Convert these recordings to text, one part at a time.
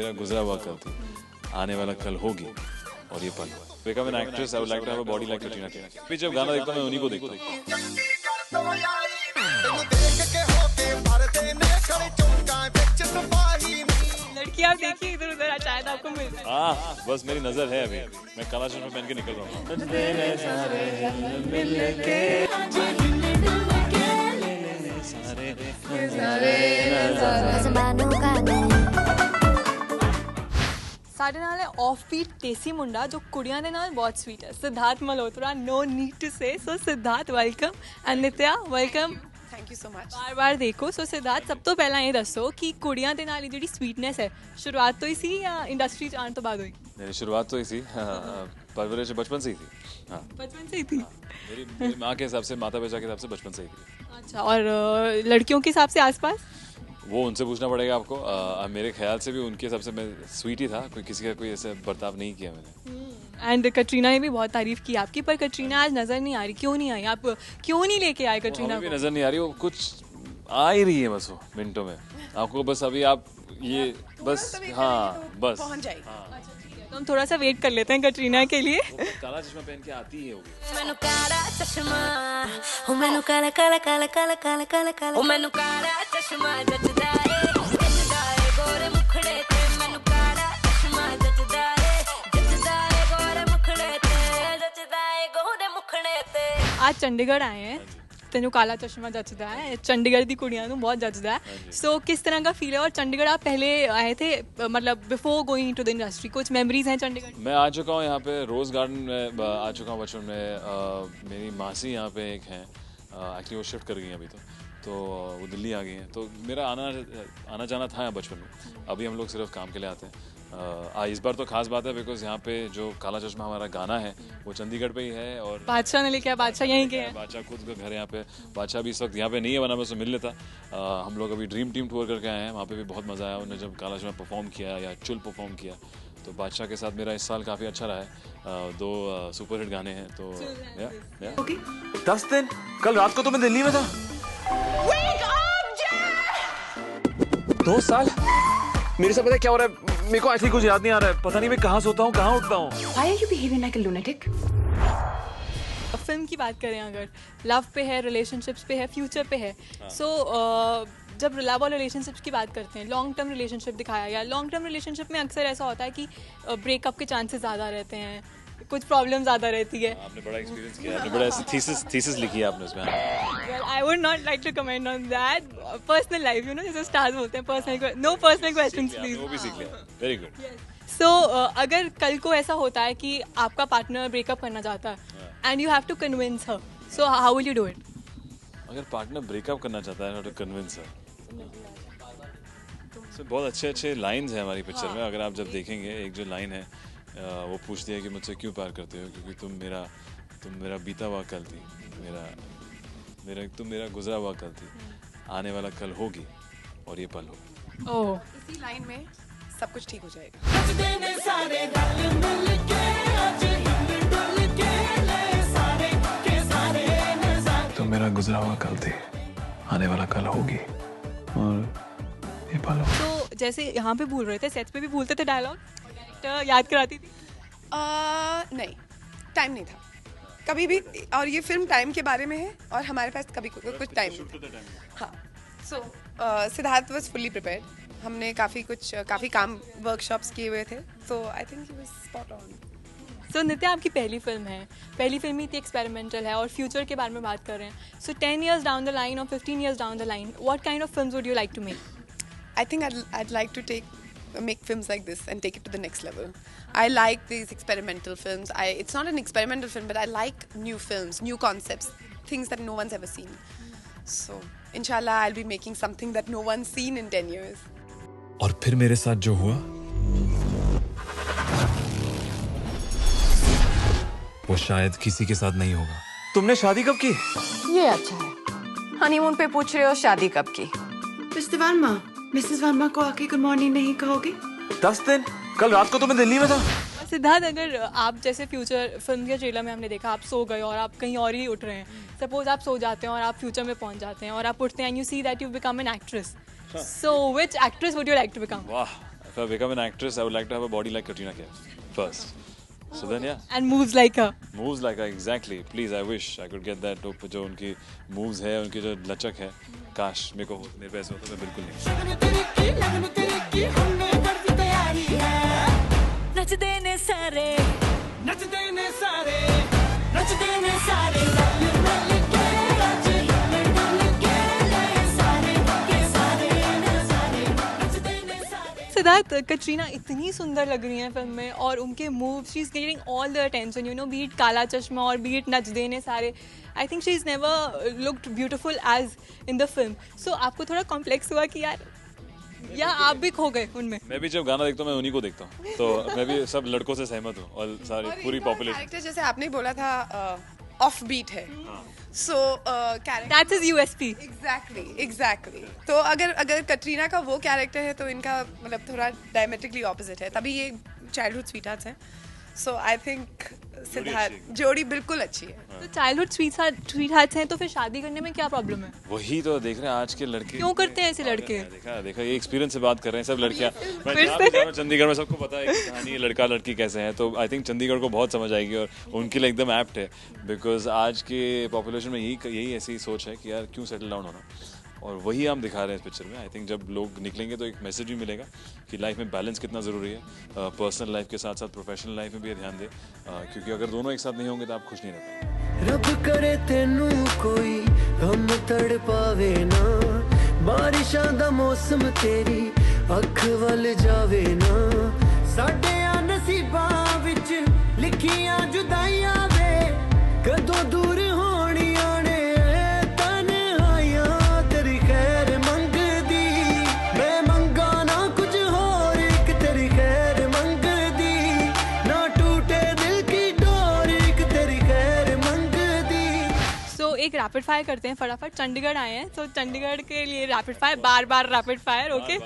मेरा गुजरा हुआ कल थी, आने वाला कल होगी और ये पल। Become an actress, I would like to have a body like Katrina Kaif. फिर जब गाना देखता हूँ मैं उन्हीं को देखता हूँ। लड़की आप देखिए इधर उधर शायद आपको मिल जाए। हाँ, बस मेरी नजर है अभी, मैं काला चश्मा पहन के निकल रहा हूँ। ਸਾਡੇ ਨਾਲ ਹੈ ਆਫਬੀਟ ਦੇਸੀ ਮੁੰਡਾ ਜੋ ਕੁੜੀਆਂ ਦੇ ਨਾਲ ਬਹੁਤ ਸਵੀਟ ਹੈ, Siddharth Malhotra. No need to say. So Siddharth welcome and Nitya welcome. Thank you so much. बार देखो। सो सिद्धार्थ सब तो पहला ये दसो कि कुड़ियां दे नाल ਜਿਹੜੀ ਸਵੀਟਨੈਸ ਹੈ शुरुआत तो ही सी या इंडस्ट्री च आने तो बाद हुई? मेरी शुरुआत तो ही थी, परवरिश बचपन से ही थी। हाँ, बचपन से ही थी। मेरी माँ के हिसाब से, माता पिता के हिसाब से बचपन से ही थी। अच्छा, और लड़कियों के हिसाब से आसपास? वो उनसे पूछना पड़ेगा आपको। मेरे ख्याल से भी उनके हिसाब से मैं स्वीट ही था, कोई किसी का कोई ऐसा बर्ताव नहीं किया मैंने। एंड कटरीना ने भी बहुत तारीफ की आपकी, पर कटरीना आज नजर नहीं आ रही। क्यों नहीं आई? आप क्यों नहीं लेके आए कटरीना भी को? नजर नहीं आ रही, वो कुछ आ ही रही है बस वो मिनटों में। आपको बस अभी आप ये बस हाँ बस पहुंच जाएगी। अच्छा ठीक है, तो हम थोड़ा सा वेट कर लेते हैं कटरीना के लिए। काला चश्मा पहन के आती है होगी। मैनू काला चश्मा, हो मैनू काला काला काला काला काला काला काला, हो मैनू काला चश्मा जचदा है गोरे मुखड़े ते, मैनू काला चश्मा जचदा है गोरे मुखड़े ते, जचदा है गोरे मुखड़े ते। आज चंडीगढ़ आए हैं, तेनू काला चश्मा जचदा है, चंडीगढ़ दी कुड़ियां नू बहुत जचदा है। सो किस तरह का फील है? और चंडीगढ़ आप पहले आए थे, मतलब before going into the industry, कुछ मेमोरीज हैं चंडीगढ़? मैं आ चुका हूँ यहाँ पे, रोज़ गार्डन में आ चुका हूँ बचपन में। मेरी मासी यहाँ पे एक हैं, एक्चुअली वो शिफ्ट कर गई हैं अभी तो वो दिल्ली आ गई हैं। तो मेरा आना जाना था यहाँ बचपन में। अभी हम लोग सिर्फ काम के लिए आते हैं। इस बार तो खास बात है बिकॉज यहाँ पे जो काला चश्मा हमारा गाना है वो चंडीगढ़ पे ही है। और बादशाह ने लेके आया, बादशाह यहीं के हैं। बादशाह खुद का घर यहाँ पे, बादशाह भी इस वक्त यहाँ पे नहीं है, वरना मैं उससे मिल लेता। हम लोग अभी ड्रीम टीम टूर करके आए हैं, वहाँ पे भी बहुत मज़ा आया। उन्होंने जब काला चश्मा परफॉर्म किया या चुल परफॉर्म किया, तो बादशाह के साथ मेरा इस साल काफ़ी अच्छा रहा है। 2 सुपर हिट गाने हैं। तो ओके 10 दिन, कल रात को तो मैं दिल्ली में था। 2 साल मेरे से पता है क्या हो रहा है? मेरे को ऐसे कुछ याद नहीं आ रहा है, पता नहीं मैं कहाँ सोता हूँ कहाँ उठता हूँ। Why are you behaving like a lunatic? Film की बात करें अगर, लव पे है, रिलेशनशिप्स पे है, फ्यूचर पे है। सो जब लव और रिलेशनशिप्स की बात करते हैं, लॉन्ग टर्म रिलेशनशिप दिखाया गया। लॉन्ग टर्म रिलेशनशिप में अक्सर ऐसा होता है कि ब्रेकअप के चांसेस ज़्यादा रहते हैं, कुछ प्रॉब्लम ज़्यादा रहती है। आपने बड़ा एक्सपीरियंस किया, आपने बड़ा ऐसे थीसिस लिखी है आपने उसमें। Well, I would not like to comment on that. Personal life, you know, जैसे स्टार्स बोलते हैं, personal, no personal questions please. वो भी सीख लिया, वेरी गुड। सो अगर कल को ऐसा होता है कि आपका पार्टनर ब्रेकअप करना चाहता है and you have to convince her, so how will you do it? अगर पार्टनर ब्रेकअप करना चाहता है, टू कन्विंस है, तो बहुत अच्छे लाइंस हैं हमारी पिक्चर में। अगर आप जब देखेंगे, एक जो लाइन है वो पूछती है कि मुझसे क्यों प्यार करते हो, क्योंकि तुम मेरा बीता हुआ कल थी, तुम मेरा गुजरा हुआ कल थी, आने वाला कल होगी और ये पल होगी। ओह, इसी लाइन में सब कुछ ठीक हो जाएगा। तुम मेरा गुजरा हुआ कल थी, आने वाला कल होगी और ये पल होगी। तो जैसे यहाँ पे भूल रहे थे, सेट्स पे भी भूलते थे डायलॉग, याद कराती थी? नहीं, टाइम नहीं था कभी भी। और ये फिल्म टाइम के बारे में है और हमारे पास कभी कुछ टाइम नहीं था। हाँ, so Siddharth was fully prepared. हमने काफ़ी काम वर्कशॉप्स किए हुए थे, so I think he was spot on. So Nitya, आपकी पहली फिल्म है, पहली फिल्म ही इतनी एक्सपेरिमेंटल है और फ्यूचर के बारे में बात कर रहे हैं। So 10 years down the line और 15 years down the line, what kind of films would you like to make? I think I'd like to make films like this and take it to the next level. I like these experimental films. It's not an experimental film, but I like new films, new concepts, things that no one's ever seen. So, inshallah, I'll be making something that no one's seen in 10 years. और फिर मेरे साथ जो हुआ वो शायद किसी के साथ नहीं होगा। तुमने शादी कब की? ये अच्छा है, हनीमून पे पूछ रहे हो शादी कब की? मिस्टर वर्मा, मिसेस वर्मा को आके गुड मॉर्निंग नहीं कहोगे? 10 दिन, कल रात को तो मैं दिल्ली में था। सिद्धार्थ, अगर आप जैसे फ्यूचर फिल्म के ट्रेलर में हमने देखा, आप सो गए और आप कहीं और ही उठ रहे हैं। सपोज आप सो जाते हैं और आप फ्यूचर में पहुंच जाते हैं और आप उठते हैं and you see that you become an actress. So which actress would you like to become? वाह, if I become an actress, I would like to have a body like Katrina Kaif first. So then yeah, And moves like her. moves like her exactly. Please, I wish I could get that. जो उनकी moves है, उनकी जो लचक है, काश मेरे को मेरे पैसे होते मैं बिल्कुल नहीं. नचदे ने सारे सिद्धार्थ, कटरीना इतनी सुंदर लग रही हैं फिल्म में और उनके move, she is getting all the attention, you know, be it Kala Chashma और be it Nach Dene Saare. I think she is never looked beautiful as in the film. So आपको थोड़ा कॉम्प्लेक्स हुआ कि यार, या आप भी खो गए उनमें? मैं भी जब गाना देखता हूँ मैं उन्हीं को देखता हूँ, तो मैं भी सब लड़कों से सहमत हूँ और सारी पूरी पॉपुलेशन. कैरेक्टर जैसे आपने बोला था ऑफ बीट है, so character that's his USP. Exactly. तो अगर कटरीना का वो कैरेक्टर है तो इनका मतलब थोड़ा डायमेट्रिकली ऑपोजिट है, तभी ये चाइल्डहुड स्वीटहार्ट्स हैं. सो आई थिंक सिद्धार्थ जोड़ी बिल्कुल अच्छी है. तो चाइल्डहुड स्वीटहार्ट्स हैं तो फिर शादी करने में क्या प्रॉब्लम है? वही तो देख रहे हैं आज के लड़के क्यों करते हैं ऐसे लड़के? देखा ये एक्सपीरियंस से बात कर रहे हैं सब लड़कियां. मैं फिर जहाँ से? भी जा रहा हूँ चंडीगढ़ में सबको पता है कि कहानी लड़का लड़की कैसे हैं, तो आई थिंक चंडीगढ़ को बहुत समझ आएगी और उनके लिए एकदम एप्ट है. बिकॉज आज के पॉपुलेशन में यही ऐसी सोच है कि यार क्यों सेटल डाउन होना, और वही हम दिखा रहे हैं इस पिक्चर में. आई थिंक जब लोग निकलेंगे तो एक मैसेज भी मिलेगा कि लाइफ में बैलेंस कितना ज़रूरी है, पर्सनल लाइफ के साथ साथ प्रोफेशनल लाइफ में भी ध्यान दें, क्योंकि अगर दोनों एक साथ नहीं होंगे तो आप खुश नहीं रह पाएंगे. रब करे तेनू कोई हम तड़ पावे ना, बारिशां दा मौसम तेरी अख वल जावे ना, साडे नसीबां विच लिखियां जुदाइयां वे कदों दूर होणियां ने तन्हाइयां, तेरी खैर मंगदी मैं मंगा ना कुछ होर, एक तेरी खैर मंगदी ना टूटे दिल की डोर, एक तेरी खैर मंगदी. सो एक रैपिड फायर करते हैं फटाफट. चंडीगढ़ आए हैं तो चंडीगढ़ के लिए रैपिड फायर, बार रैपिड फायर. ओके.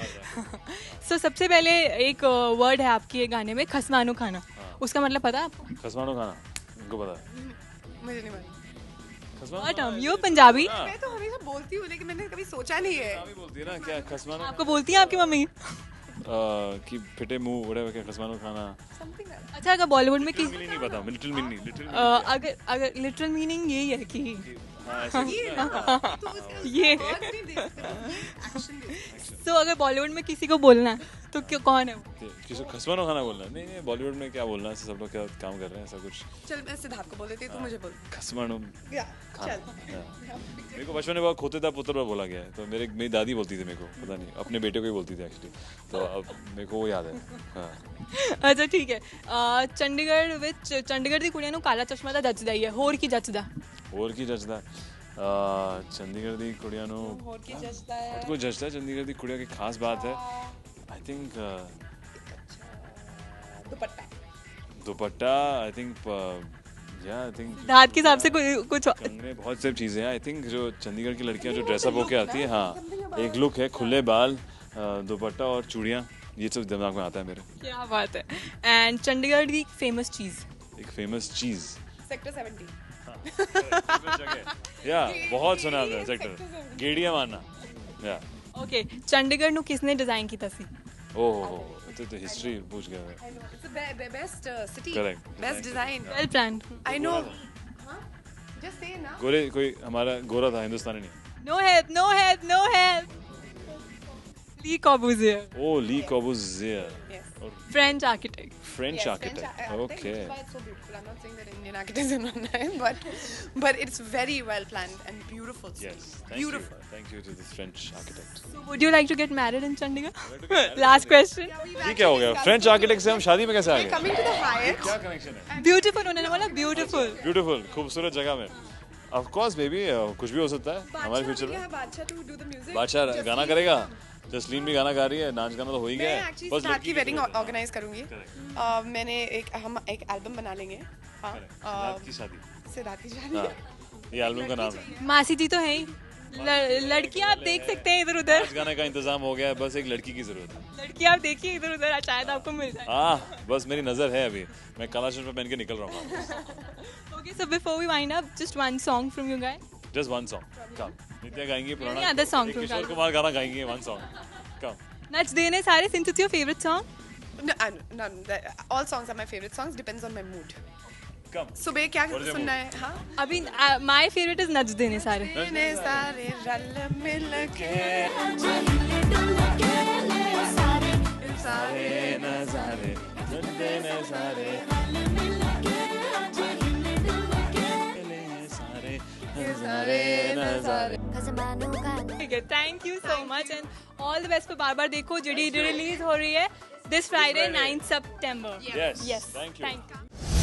सो सबसे पहले एक वर्ड है आपकी ये गाने में, खसमानो खाना. उसका मतलब पता है आपको? खसमानो खाना इनको पता है. मुझे नहीं मालूम. What term? You पंजाबी? मैं तो हमेशा बोलती हूँ लेकिन मैंने कभी सोचा नहीं है. अभी बोलती है ना क्या खसमानो, आपको बोलती है आपकी मम्मी? कि फिटे मुंह वड़े क्या खसमानो खाना. अच्छा, अगर बॉलीवुड में किसी मीनिंग नहीं पता, लिटिल मीनिंग. अगर लिटरल मीनिंग यही है कि हाँ, ऐसे ये. तो अगर बॉलीवुड में किसी को बोलना है तो क्यों, कौन है वो? किसी को खसमानो खाना बोलना है? नहीं, बॉलीवुड में क्या बोलना है, सब लोग क्या काम कर रहे हैं ऐसा कुछ. चल मैं सिद्धार्थ को बोल देती हूँ, तू मुझे बोल. खसमानो चल. मेरे को बचपन में बहुत खोते था पुत्र पर बोला गया है, तो मेरी दादी बोलती थी मेरे को, पता नहीं अपने बेटे को ही बोलती थी एक्चुअली, तो अब मेरे को वो याद है. हाँ. अच्छा ठीक है. चंडीगढ़ विच चंडीगढ़ दी कुड़ियां नूं काला चश्मा दा जचदा ही है, होर की जचदा? ਹੋਰ ਕੀ ਜੱਜਦਾ ਚੰਡੀਗੜ੍ਹ ਦੀ ਕੁੜੀਆਂ ਨੂੰ ਹੋਰ ਕੀ ਜੱਜਦਾ ਹੈ? बहुत कुछ जचता है चंडीगढ़ की कुड़ियों की खास बात है. I think dupatta. Dupatta. I think या आई थिंक सिद्धार्थ के हिसाब से कुछ कंगने, बहुत सारी चीज़ें हैं. आई थिंक जो चंडीगढ़ की लड़कियां जो ड्रेसअप होके आती है, हाँ एक लुक है, खुले बाल, दुपट्टा और चूड़ियाँ, ये सब दिमाग में आता है मेरे. क्या बात है. एंड चंडीगढ़ की फेमस चीज़? एक फेमस चीज़ सेक्टर 70. या बहुत सुना है सेक्टर गेड़िया मारना. या ओके. चंडीगढ़ नूं किसने डिजाइन कीता सी? ओहो तो हिस्ट्री पूछ गया है. It's the best city. Correct. Best design. Well planned. I know. हाँ? Just say ना. गोरे कोई हमारा गोरा था, हिंदुस्तानी नहीं. No help. Le Corbusier. Oh Le Corbusier. Yes. French Yes, French architect. Architect. French architect. Okay. That's why it's so beautiful. I'm not saying that Indian architects are not nice, but it's very well planned and beautiful. Yes. Beautiful. Thank you to this French architect. So would you like to get married in Chandigarh? Last question. ये क्या हो गया? French architect से हम शादी में कैसे आ We're गए? coming to the Hyatt. क्या कनेक्शन है? Beautiful, उन्होंने बोला beautiful. ब्यूटीफुल, खूबसूरत जगह में. ऑफ कोर्स बेबी, कुछ भी हो सकता है हमारे फ्यूचर में. बादशाह to do the music. बादशाह गाना करेगा, जसलीन भी गाना गा रही है, नाच गाना तो हो ही गया मैं है. एक्चुअली बस सिद्धार्थ की लड़की वेडिंग जरूरत है. ऑर्गेनाइज करूंगी. मैंने हम एक एल्बम बना लेंगे. हाँ. सिद्धार्थ की शादी. सिद्धार्थ की शादी. हाँ, ये एल्बम का नाम है. मासी जी तो है ही. लड़कियां आप देख सकते हैं इधर उधर. नाच गाने का इंतजाम हो गया है, बस एक लड़की की जरूरत है. लड़की आप देखिए इधर उधर, शायद आपको मिल जाए. बस मेरी नजर है अभी, मैं काला चश्मा पहन के निकल रहा हूँ. Okay, so before we wind up, just one song from you guys. Just one song. Come Nitya गाएंगी पुराना. Any other song एक from किशोर Kalan? कुमार गाना गाएंगे. One song. कम. नच देने सारे, since it's your favorite song. No, all songs are my favorite songs. Depends on my mood. Come. सुबह क्या सुनना है? हाँ. अभी my favorite is नच देने सारे. देने सारे रल मिल के सारे नज़ारे देने सारे नज़ारे ठीक है, thank you so much and all the best. बार बार देखो, जिडी रिलीज हो रही है दिस फ्राइडे 9 सितंबर. Yes, Yes, thank you. thank you.